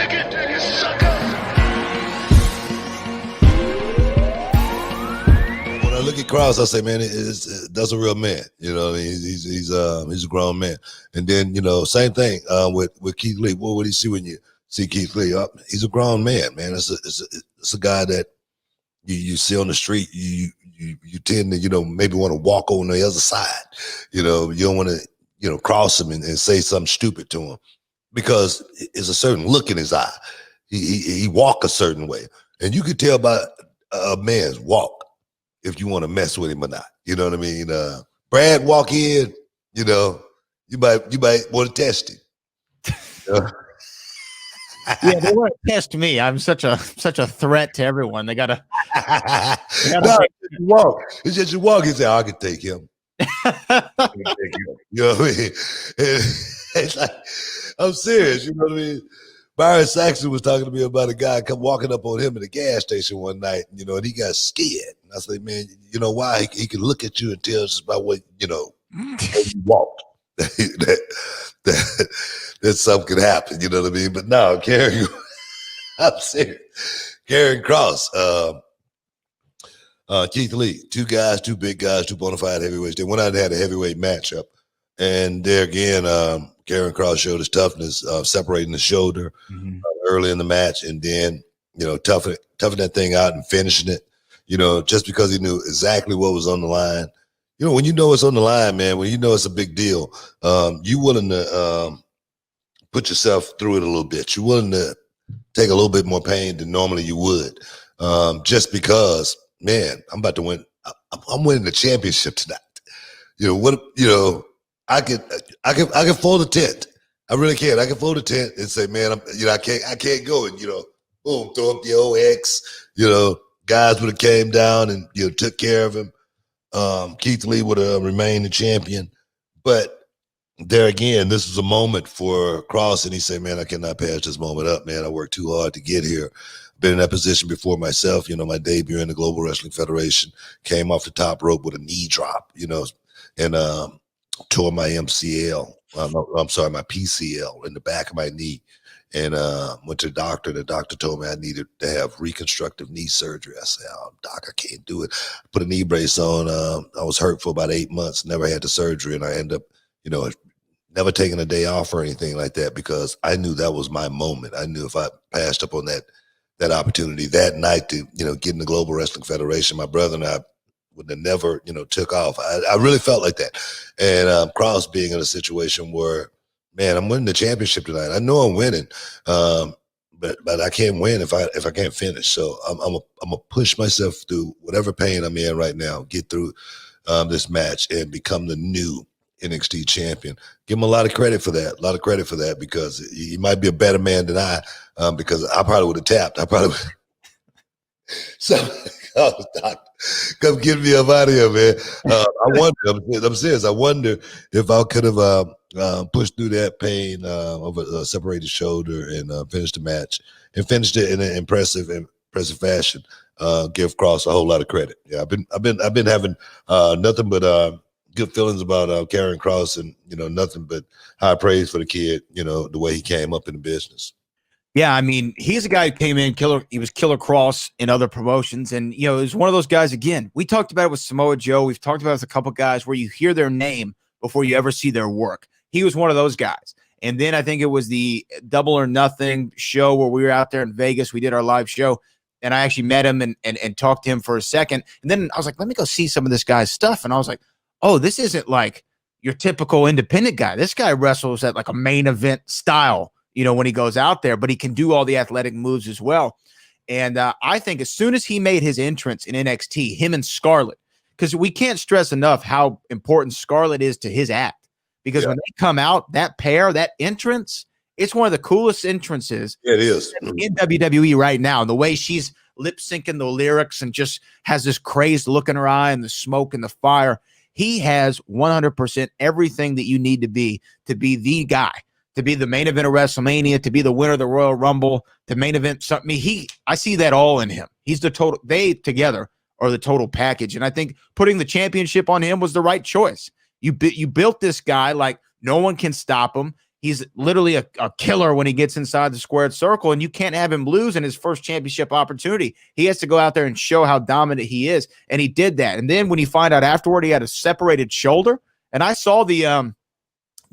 ticket, you sucker! When I look at Kross, I say, man, that's a real man. You know, he's a grown man. And then, you know, same thing with Keith Lee. What would he see when you see Keith Lee? He's a grown man, man. It's a guy that you see on the street. You tend to, you know, maybe want to walk on the other side. You know, you don't want to, you know, cross him and say something stupid to him because it's a certain look in his eye. He walk a certain way, and you could tell by a man's walk if you want to mess with him or not. You know what I mean? Brad walk in, you know, you might want to test him. Yeah, they want to test me. I'm such a threat to everyone. They gotta. No, you walk. It's just you walk. He say, "I can take him." You know what I mean? It's like, I'm serious. You know what I mean? Byron Saxon was talking to me about a guy come walking up on him at a gas station one night, you know, and he got scared. And I said, man, you know why? He can look at you and tell just about what, you know, how you walk. that something could happen, you know what I mean? But no, Karrion, I'm serious. Karrion Kross, Keith Lee, two big guys, two bona fide heavyweights. They went out and had a heavyweight matchup. And there again, Karrion Kross showed his toughness, separating the shoulder early in the match, and then, you know, toughing that thing out and finishing it, you know, just because he knew exactly what was on the line. You know, when you know it's on the line, man, when you know it's a big deal, you willing to put yourself through it a little bit. You're willing to take a little bit more pain than normally you would, just because, man, I'm about to win. I'm winning the championship tonight. You know what? You know, I can fold a tent. I really can. I can fold a tent and say, man, I can't go, and, you know, boom, throw up the old X. You know, guys would have came down and, you know, took care of him. Keith Lee would have remained the champion. But there again, this is a moment for Kross, and he said, man, I cannot pass this moment up, man. I worked too hard to get here. Been in that position before myself. You know, my debut in the Global Wrestling Federation, came off the top rope with a knee drop, you know, and tore my MCL. I'm sorry, my PCL in the back of my knee, and went to the doctor. The doctor told me I needed to have reconstructive knee surgery. I said, oh, doc, I can't do it. I put a knee brace on. I was hurt for about 8 months, never had the surgery, and I ended up, you know, never taking a day off or anything like that, because I knew that was my moment. I knew if I passed up on that opportunity that night to, you know, get in the Global Wrestling Federation, my brother and I would have never, you know, took off. I really felt like that. And Kross being in a situation where, man, I'm winning the championship tonight. I know I'm winning, but I can't win if I can't finish. So I'm gonna push myself through whatever pain I'm in right now, get through this match, and become the new NXT champion. Give him a lot of credit for that, because he might be a better man than I, because I probably would have tapped. I probably would. So, doctor, come get me up out of here, man. I wonder, I'm serious. I wonder if I could have pushed through that pain of a separated shoulder and finished the match, and finished it in an impressive fashion. Give Kross a whole lot of credit. Yeah, I've been having nothing but good feelings about Karrion Kross, and, you know, nothing but high praise for the kid, you know, the way he came up in the business. Yeah, I mean, he's a guy who came in he was Killer Kross in other promotions, and, you know, it was one of those guys. Again, we talked about it with Samoa Joe. We've talked about it with a couple guys where you hear their name before you ever see their work. He was one of those guys. And then I think it was the Double or Nothing show where we were out there in Vegas. We did our live show, and I actually met him and talked to him for a second. And then I was like, let me go see some of this guy's stuff. And I was like, oh, this isn't like your typical independent guy. This guy wrestles at like a main event style, you know, when he goes out there, but he can do all the athletic moves as well. And I think as soon as he made his entrance in NXT, him and Scarlett, because we can't stress enough how important Scarlett is to his act, because when they come out, that pair, that entrance, it's one of the coolest entrances it is in WWE right now. And the way she's lip syncing the lyrics and just has this crazed look in her eye and the smoke and the fire. He has 100% everything that you need to be the guy, to be the main event of WrestleMania, to be the winner of the Royal Rumble, to main event something. I see that all in him. He's the total. They together are the total package. And I think putting the championship on him was the right choice. You built this guy like no one can stop him. he's literally a killer when he gets inside the squared circle, and you can't have him lose in his first championship opportunity. He has to go out there and show how dominant he is, and he did that. And then when you find out afterward he had a separated shoulder, and I saw the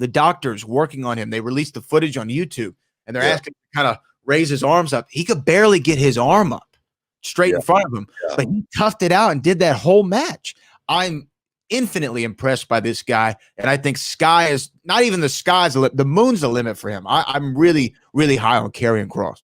doctors working on him. They released the footage on YouTube, and they're asking him to kind of raise his arms up. He could barely get his arm up straight in front of him, but he toughed it out and did that whole match. I'm infinitely impressed by this guy, and I think sky is not even the sky's the limit. The moon's the limit for him. I'm really, really high on Karrion Kross.